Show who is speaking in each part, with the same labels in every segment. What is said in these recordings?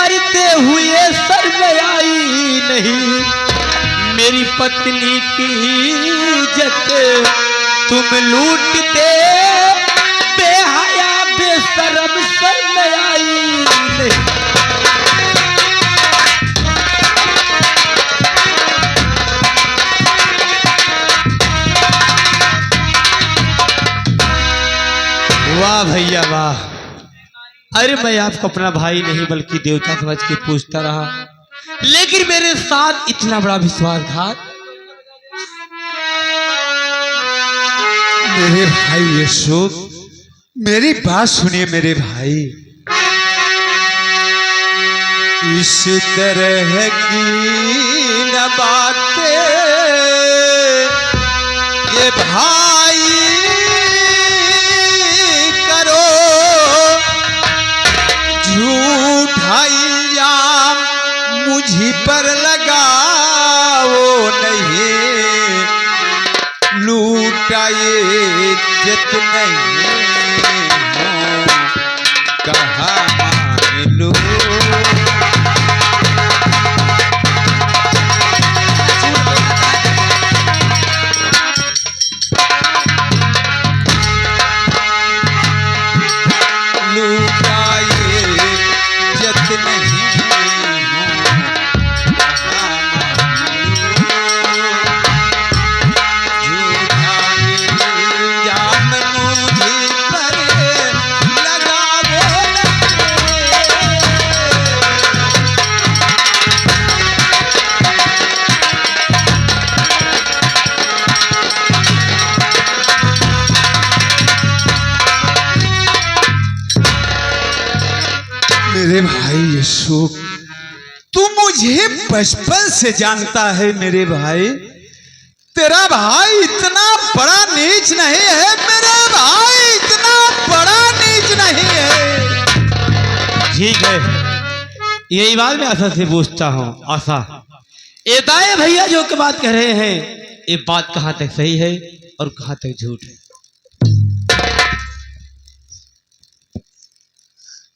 Speaker 1: करते हुए शर्माई नहीं, मेरी पत्नी की इज्जत तुम लूटते, बेहया बेशरम शर्माई नहीं। वाह भैया वाह। अरे मैं आपको अपना भाई नहीं बल्कि देवता समझ के पूछता रहा, लेकिन मेरे साथ इतना बड़ा विश्वासघात।
Speaker 2: मेरे भाई अशोक, मेरी बात सुनिए मेरे भाई। इस तरह की न बातें ये भाई करो, झूठा इल्जाम मुझी पर लगाओ नहीं, लूटाए इज्जत नहीं कहा मान लो। मेरे भाई अशोक, तू मुझे बचपन से जानता है मेरे भाई, तेरा भाई इतना बड़ा नीच नहीं है, मेरे भाई इतना बड़ा नीच नहीं है।
Speaker 1: ठीक है, यही बात मैं आशा से पूछता हूँ। आशा, ये दाए भैया जो की बात कह रहे हैं, ये बात कहाँ तक सही है और कहाँ तक झूठ है?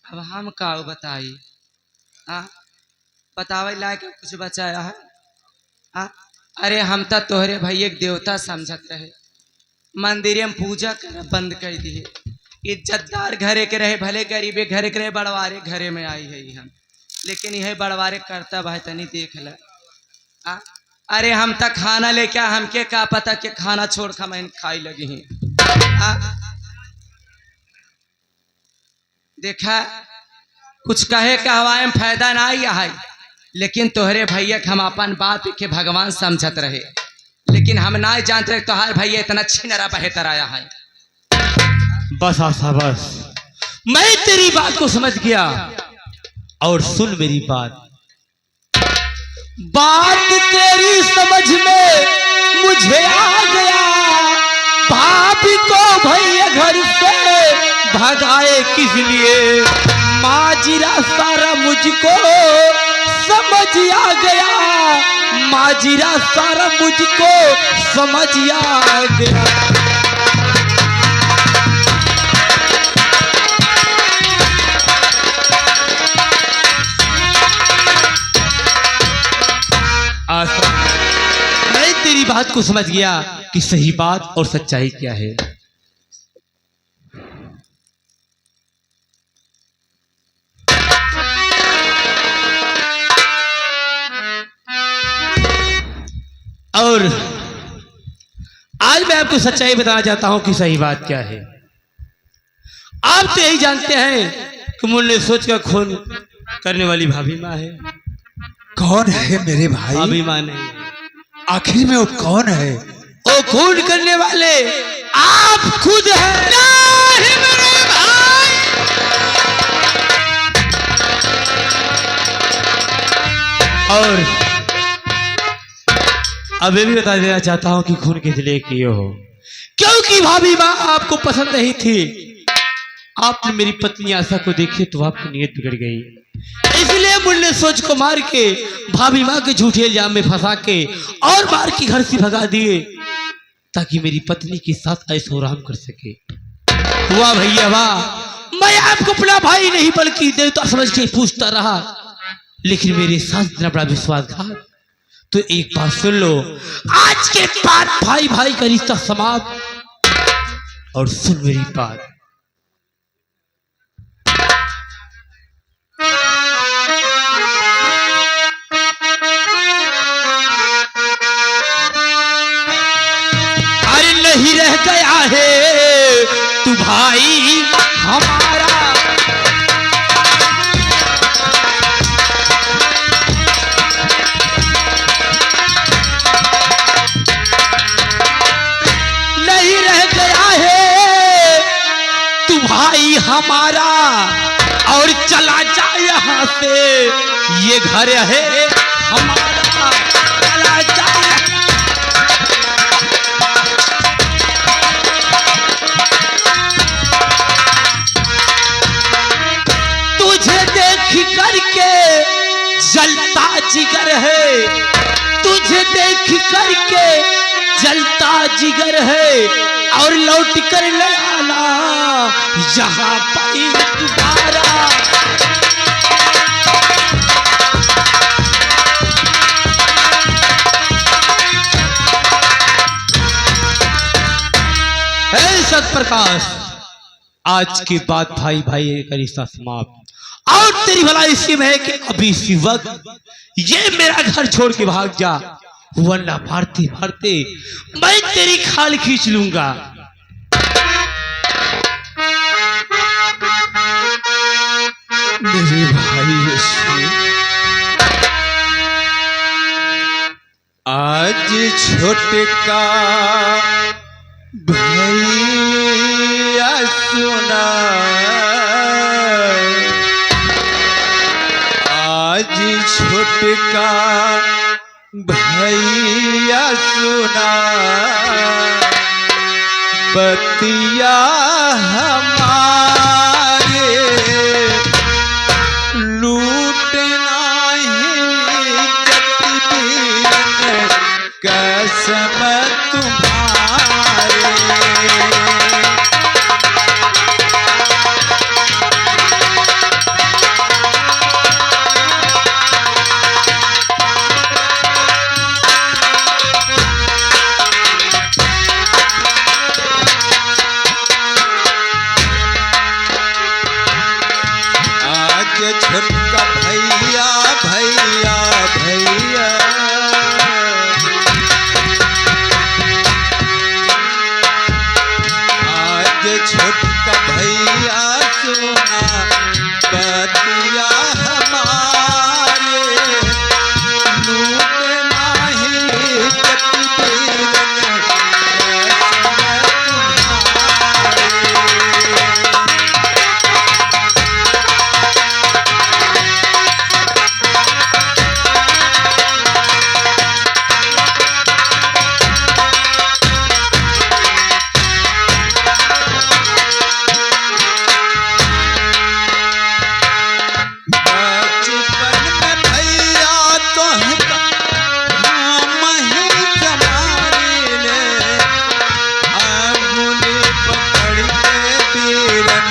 Speaker 3: अब हम का बताई, बतावे लायक कुछ बचाया है? अरे हम तो तोहरे भैया के देवता समझत रहे, मंदिर में पूजा कर बंद कर दिए। इज्जतदार घरे के रहे, भले गरीबे घरे के रहे, बड़वारे घरे में आई है हम, लेकिन यह बड़वारे करता भाई तनी देख ल। अरे हम तक खाना लेके हमके का पता कि खाना छोड़ खा मैं खाई लगी हैं। देखा कुछ कहे कहवाए में फायदा ना आया है, लेकिन तोहरे भैया हम अपन बात के भगवान समझत रहे, लेकिन हम ना जानते तोहार भैया इतना छिनरा बेहतर आया है।
Speaker 1: बस आशा बस, मैं तेरी बात को समझ गया। और सुन मेरी बात, बात तेरी समझ में मुझे आ गया, भाभी को भैया घर से भगाए किस लिए, माजिरा सारा मुझको समझ आ गया, माजिरा सारा मुझको समझ आ गया। आशा, मैं तेरी बात को समझ गया कि सही बात और सच्चाई क्या है। और आज मैं आपको सच्चाई बताना चाहता हूं कि सही बात क्या है। आप तो यही जानते हैं कि मुन्ने सोच का खून करने वाली भाभी माँ है।
Speaker 2: कौन है मेरे भाई?
Speaker 1: भाभी माँ नहीं,
Speaker 2: आखिर में वो कौन है?
Speaker 1: वो खून करने वाले आप खुद हैं। नहीं मेरे भाई, और अब ये भी बता देना चाहता हूं कि खून किस लिए किए हो, क्योंकि भाभी माँ आपको पसंद नहीं थी। आपने मेरी पत्नी आशा को देखी तो आपकी नीयत बिगड़ गई, इसलिए मुन्ने सोच को मार के भाभी माँ के झूठे इल्जाम में फंसा के और मार के घर से भगा दिए, ताकि मेरी पत्नी के साथ ऐशो आराम कर सके। वाह भैया वाह, मैं आपको अपना भाई नहीं बल्कि देवता समझ के पूछता रहा, लेकिन मेरे साथ इतना बड़ा विश्वासघात। तो एक बात सुन लो, आज के बाद भाई भाई का रिश्ता समाप्त। और सुन मेरी बात, अरे नहीं रह गया है तू भाई हमारा, भाई हमारा, और चला जा यहाँ से, ये घर है हमारा, चला जा। तुझे देख करके जलता जिगर है, तुझे देख करके जलता जिगर है, और लौट कर ले आना यहाँ पर दोबारा। सतप्रकाश, आज के बाद भाई भाई का रिश्ता समाप्त। और तेरी भला इसी में है कि अभी इसी वक्त ये मेरा घर छोड़ के भाग जा, वरना भागते भागते मैं तेरी खाल खींच लूंगा।
Speaker 2: मेरे भाई यीशु, आज छोटका भैया सुना, आज छोटका भैया सुना, बतिया हमारे लूटना ही कसम तुम्हारे। छोटका भैया भैया भैया, आज छोटका भैया सुना, बतिया हमारे लूटना ही बचपन में भैया हम ही संभाले ले, फागुनी पकड़ के बेरन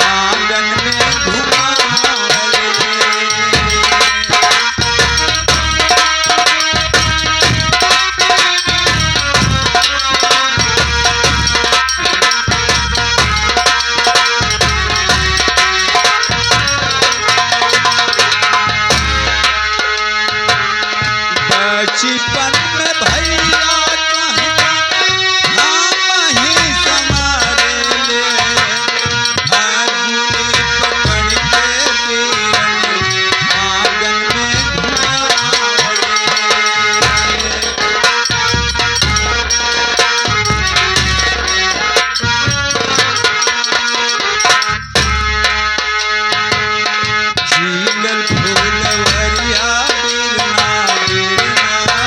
Speaker 2: आंगन में घुमावले। झीलल फूलवरिया बिरना बिरना,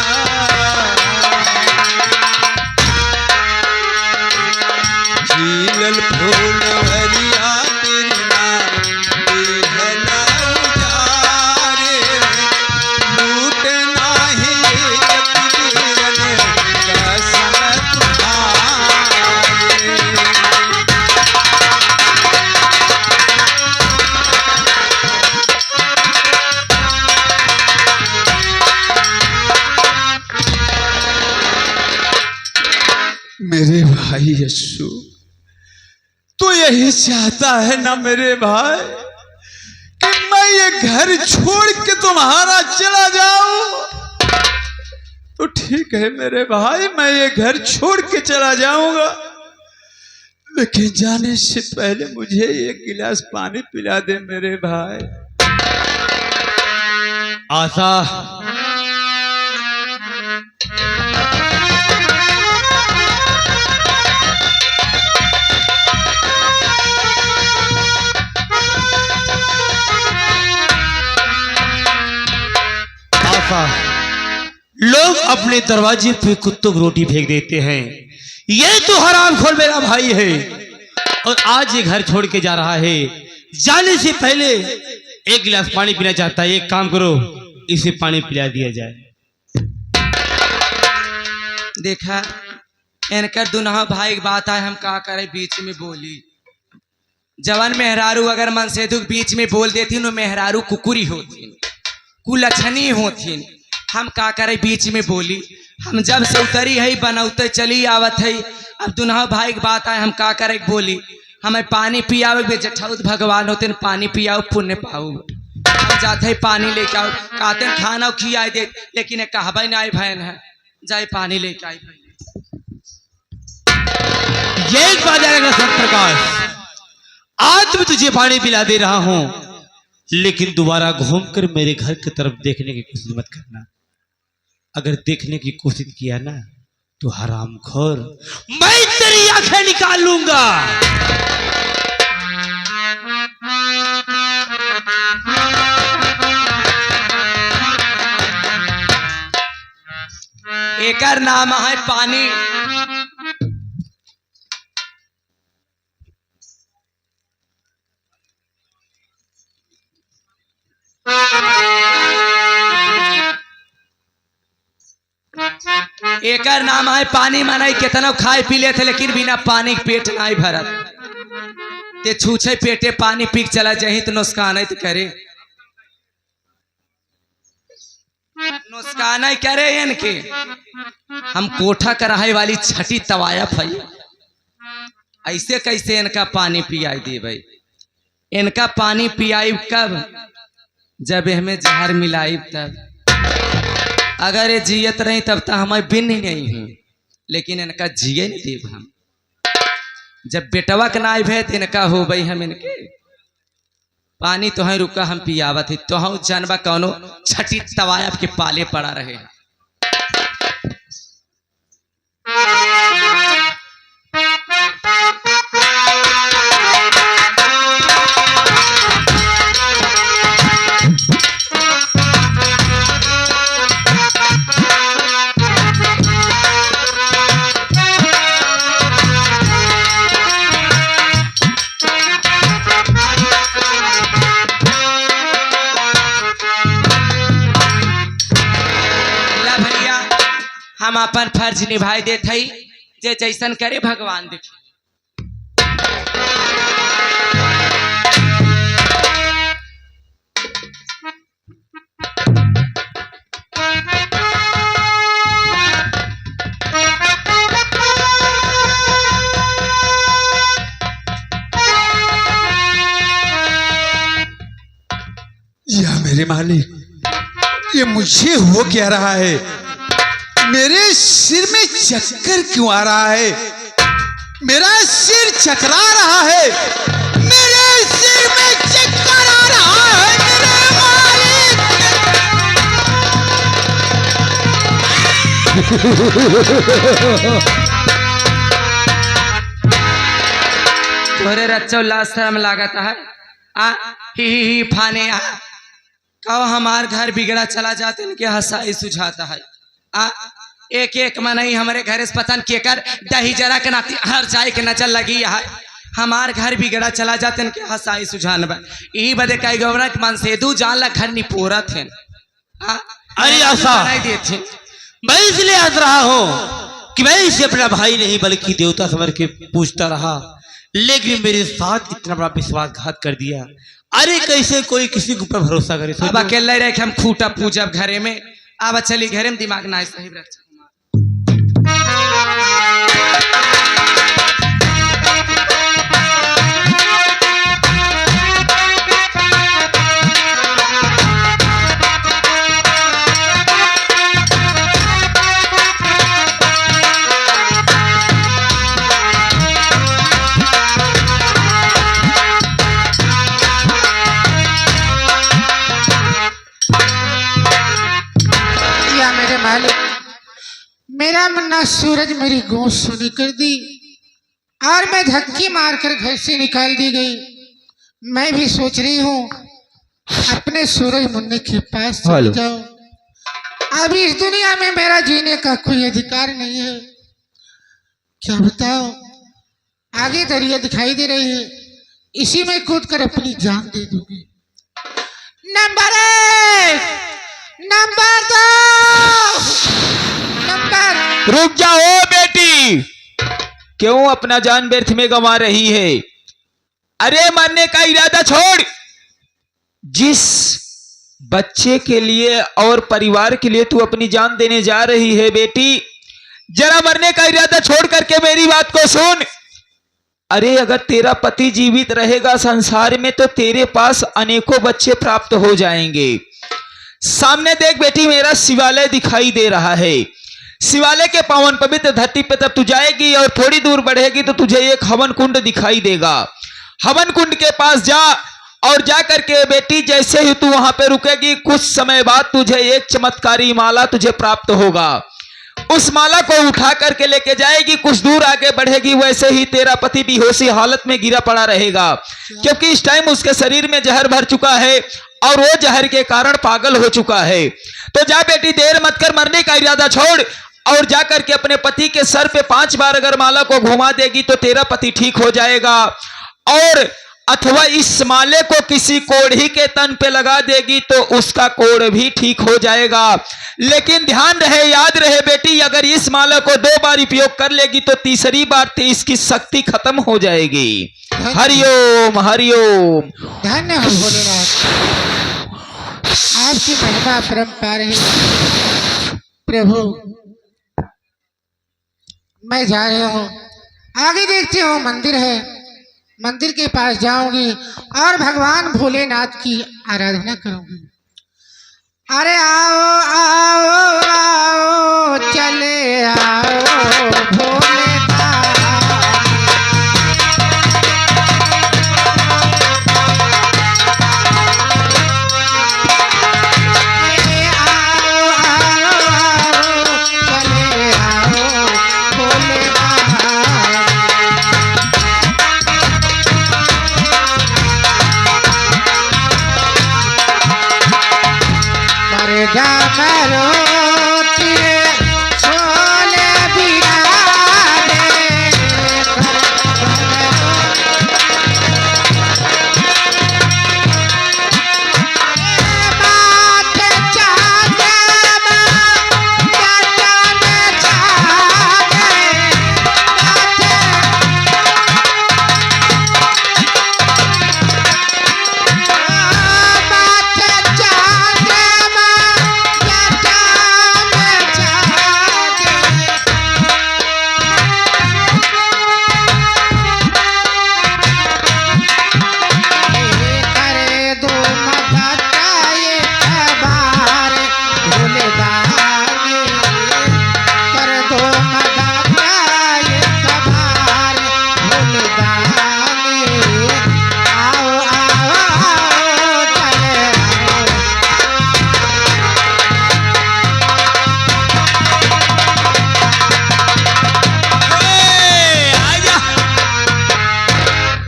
Speaker 2: भाई यशु, तू यही चाहता है ना मेरे भाई कि मैं ये घर छोड़ के तुम्हारा चला जाऊं? तो ठीक है मेरे भाई, मैं ये घर छोड़ के चला जाऊंगा, लेकिन जाने से पहले मुझे एक गिलास पानी पिला दे मेरे भाई।
Speaker 1: आशा, लोग अपने दरवाजे पे कुत्तों को रोटी फेंक देते हैं, ये तो हरामखोर मेरा भाई है और आज ये घर छोड़ के जा रहा है। जाने से पहले एक गिलास पानी पीना चाहता है। एक काम करो, इसे पानी पिला दिया जाए।
Speaker 3: देखा, इनकर दुनहा भाई की बात है, हम का करे बीच में बोली। जवान मेहरारू अगर मन से दुख बीच में बोल देती नो मेहरारू कुकुरी होती, कुलछनी होती। हम का करे बीच में बोली। हम जब से उतरी है बनौते चली आवत है, अब दुनहा भाई की बात है, हम का करे बोली। हमें पानी पियाओ बे जठौत भगवान होते, पानी पियाओ पुण्य पाऊ। हम जाते पानी लेके आओ, कहते खाना खियाई दे, लेकिन कहबे ना आई बहन है जाए पानी लेके आई।
Speaker 1: ये एक बात है सत्यप्रकाश, आज मैं तुझे पानी पिला दे रहा हूं, लेकिन दोबारा घूमकर मेरे घर की तरफ देखने की कोशिश मत करना। अगर देखने की कोशिश किया ना तो हरामखोर मैं तेरी आंखें निकाल लूंगा।
Speaker 3: एकर नाम है पानी। एकर नाम है पानी। माना कितना खाए पी लेते, लेकिन बिना पानी के पेट नहीं भरत। ते छूछे पेटे पानी पी चला जाही तो नुकसान तो करे, नुकसान करे इनके। हम कोठा कराए वाली छठी तवाया फई, ऐसे कैसे इनका पानी पियाई दे भाई। इनका पानी पियाई कब, जब हमें जहर मिलाई तब। अगर ये जियत रही तब तो हमें बिन ही नहीं हूँ, लेकिन इनका जिये नहीं देव हम। जब बेटवा के नाई भे इनका हो भाई, हम इनके पानी तो है रुका हम पियावत ही तो हम जानबा कौनो छठी तवाया के पाले पड़ा रहे। हम अपन फर्ज निभाई देते ही, जे जैसन करे भगवान देखे।
Speaker 2: या मेरे मालिक, ये मुझे हो क्या रहा है? मेरे सिर में चक्कर क्यों आ रहा है? मेरा सिर चकरा रहा है, मेरे सिर में चक्कर आ रहा है मेरे मालिक।
Speaker 3: तोरे रच्चो लाश शर्म लागत है। ही फाने कहो हमार घर बिगड़ा चला जाते इनके हंसाई सुझाता है। एक एक मनई हमारे घर से पतन के कर दही जरा के नाती हर जाए के नजर लगी है। हमार घर बिगड़ा चला जाते इनके हंसाई सुझान बा। यही बदे कई गौरा मन से दू जान ला घर निपोरा थे।
Speaker 1: अरे आशा, मैं इसलिए हंस रहा हूँ कि मैं इसे अपना भाई नहीं बल्कि देवता समझ के पूछता रहा, लेकिन मेरे साथ इतना बड़ा विश्वासघात कर दिया। अरे कैसे कोई किसी के ऊपर भरोसा करे?
Speaker 3: अब अकेले रहे हम खूटा पूजब घरे में। अब चली घरे में दिमाग ना सही रख।
Speaker 4: मालिक, मेरा मुन्ना सूरज मेरी गौं सुनी कर दी और मैं धक्की मारकर घर से निकाल दी गई। मैं भी सोच रही हूँ अपने सूरज मुन्ने के पास चले जाऊं। अब इस दुनिया में मेरा जीने का कोई अधिकार नहीं है। क्या बताओ, आगे दरिया दिखाई दे रही है, इसी में कूद कर अपनी जान दे दूंगी। Number 1, number 2, number.
Speaker 5: रुक जाओ बेटी, क्यों अपना जान व्यर्थ में गंवा रही है? अरे मरने का इरादा छोड़। जिस बच्चे के लिए और परिवार के लिए तू अपनी जान देने जा रही है बेटी, जरा मरने का इरादा छोड़ करके मेरी बात को सुन। अरे अगर तेरा पति जीवित रहेगा संसार में तो तेरे पास अनेकों बच्चे प्राप्त हो जाएंगे। सामने देख बेटी, मेरा शिवालय दिखाई दे रहा है। शिवालय के पावन पवित्र धरती पे तब तू जाएगी और थोड़ी दूर बढ़ेगी तो तुझे एक हवन कुंड दिखाई देगा। हवन कुंड के पास जा और जा करके बेटी जैसे ही तू वहां पे रुकेगी, कुछ समय बाद तुझे एक चमत्कारी माला तुझे प्राप्त होगा। उस माला को उठा करके लेके जाएगी, कुछ दूर आगे बढ़ेगी, वैसे ही तेरा पति बेहोशी हालत में गिरा पड़ा रहेगा, क्योंकि इस टाइम उसके शरीर में जहर भर चुका है और वो जहर के कारण पागल हो चुका है। तो जा बेटी, देर मत कर, मरने का इरादा छोड़ और जा करके अपने पति के सर पे 5 बार अगर माला को घुमा देगी तो तेरा पति ठीक हो जाएगा। और अथवा इस माले को किसी कोढ़ी के तन पे लगा देगी तो उसका कोढ़ भी ठीक हो जाएगा। लेकिन ध्यान रहे, याद रहे बेटी, अगर इस माला को 2 बार उपयोग कर लेगी तो तीसरी बार इसकी शक्ति खत्म हो जाएगी। हरिओम हरिओम।
Speaker 4: धन्य हो भोलेनाथ, आपकी महिमा परंपार है। प्रभु मैं जा रही हूँ, आगे देखती हूँ मंदिर है, मंदिर के पास जाऊंगी और भगवान भोलेनाथ की आराधना करूंगी। अरे आओ आओ आओ चले आओ भोलेनाथ। आओ आओ आओ चले आओ भोलेनाथ। जामरो तेरे सोले बिराले बात चाहते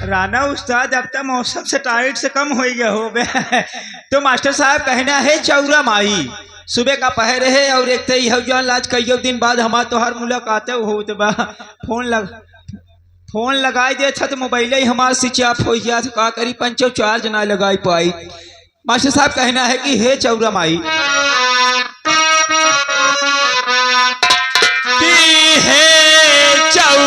Speaker 6: राना उस्ताद, अब तक मौसम से टाइट से कम हो गया हो गया। तो मास्टर साहब कहना है चौरा माई सुबह का पहर है और एक तय आज कई दिन बाद हमार तो हर मुलाकात हो तो बा फोन लगाई दे था तो मोबाइल ही हमार स्विच ऑफ हो गया था, का करी पंचो चार्ज ना लगाई पाई। मास्टर साहब कहना है कि हे चौरा माई,
Speaker 5: हे चौरा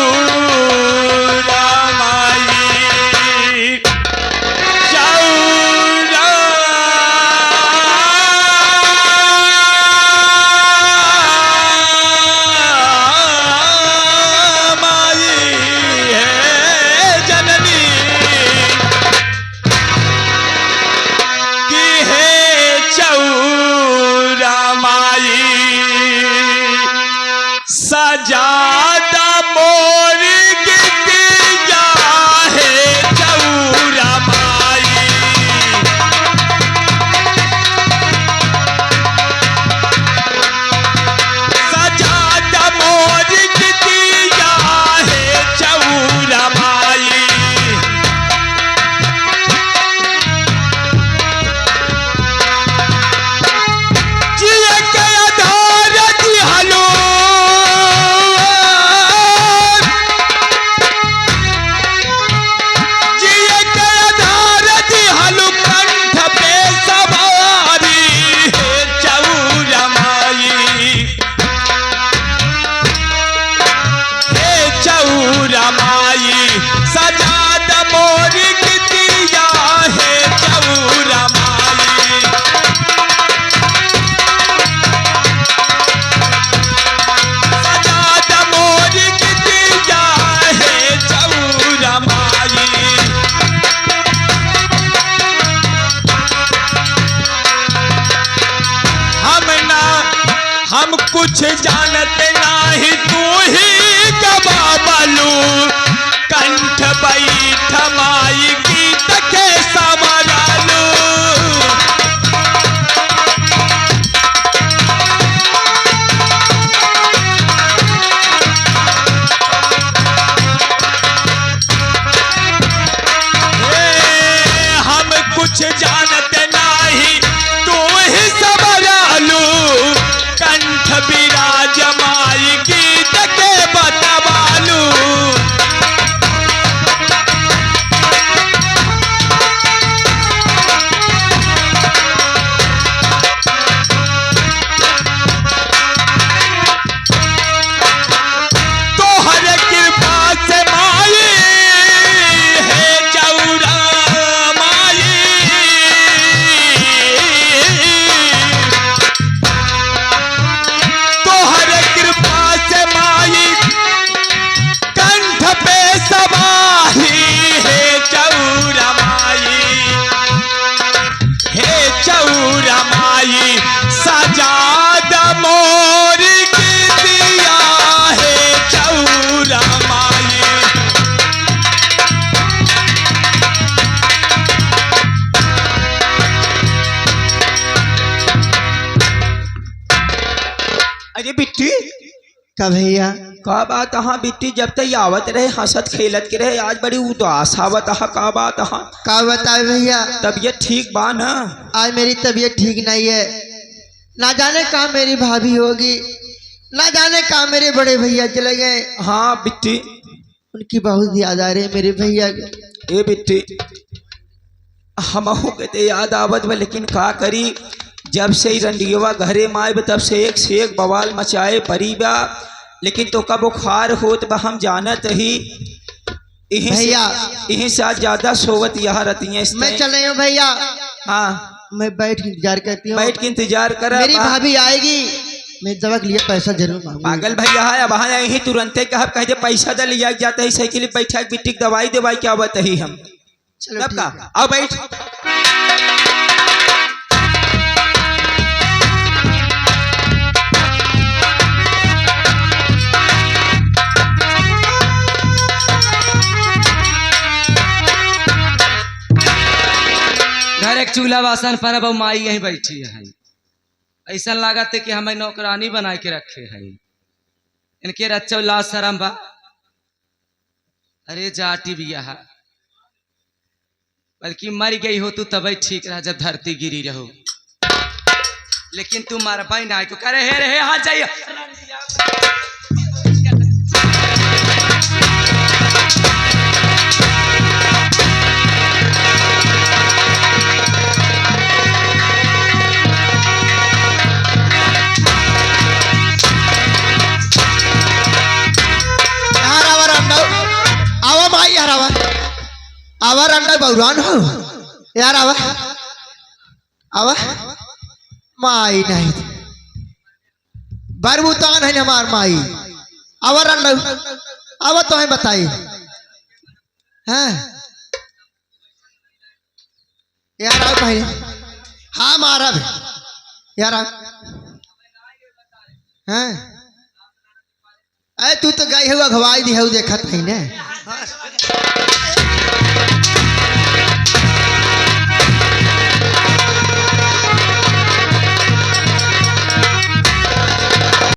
Speaker 5: हम कुछ जानते नाही तू ही गवावलू कंठ बैठ माई गीत के संवरलू कुछ जानते नाही तू ही संवरलू कंठ बिराज माई गीत के बतवालू तोहर कृपा से माई है चौरा सजाद मोर की दिया है चौरा माई
Speaker 6: अरे बिट्टी
Speaker 3: का भैया
Speaker 6: का बात हाँ बिट्टी जब तक आवत रहे हंसत खेलत के रहे आज बड़ी उदास आवत का बात हाँ
Speaker 3: का बताए भैया
Speaker 6: तबीयत ठीक बा ना
Speaker 3: आज मेरी तबीयत ठीक नहीं है। ना जाने कहाँ मेरी भाभी होगी, ना जाने कहाँ मेरे बड़े भैया चले गए।
Speaker 6: हाँ बिट्टी
Speaker 3: उनकी बहुत याद आ रही है मेरे भैया की।
Speaker 6: ए बिट्टी हमहू के ते याद आवत बा लेकिन का करी जब से ही रंडियवा घरे माए तब से एक बवाल मचाए परी बा लेकिन तो का बुखार होत बा हम जानत ही
Speaker 3: भैया
Speaker 6: यही साथ ज्यादा सोवत यहाँ रहती है
Speaker 3: मैं चल रही हूँ भैया।
Speaker 6: हाँ
Speaker 3: मैं बैठ के इंतजार करती हूँ।
Speaker 6: बैठ के इंतजार कर
Speaker 3: मेरी भाभी आएगी, मैं दवा के लिए पैसा जरूर मांगूंगी।
Speaker 6: पागल भैया है अब यही तुरंत कह दे पैसा दे लिया जाता है साइकिल बैठा बिट्टी दवाई देवाई क्या बताही हम
Speaker 3: चलो
Speaker 6: का अब बैठ
Speaker 3: घर एक चूल्हा वासन पर अब माई यहीं बैठी है। ऐसा लागत है कि हमें नौकरानी बना के रखे हैं। इनके रच्चो लाज शरम बा। अरे जाटी भी है बल्कि मर गई हो तू तब ठीक रहा जब धरती गिरी रहो लेकिन तू मार भाई ना को करे हे रहे हाँ चाहिए। आवा रंडा बहुरान हो यार आवा आवा माई नहीं बरबुतान है हमार माई। आवा रंडा आवा तो है बताई हैं यार आओ भाई। हाँ मारा यार हैं अरे तू तो गई हुआ घवाई दी है देखा था ही ने।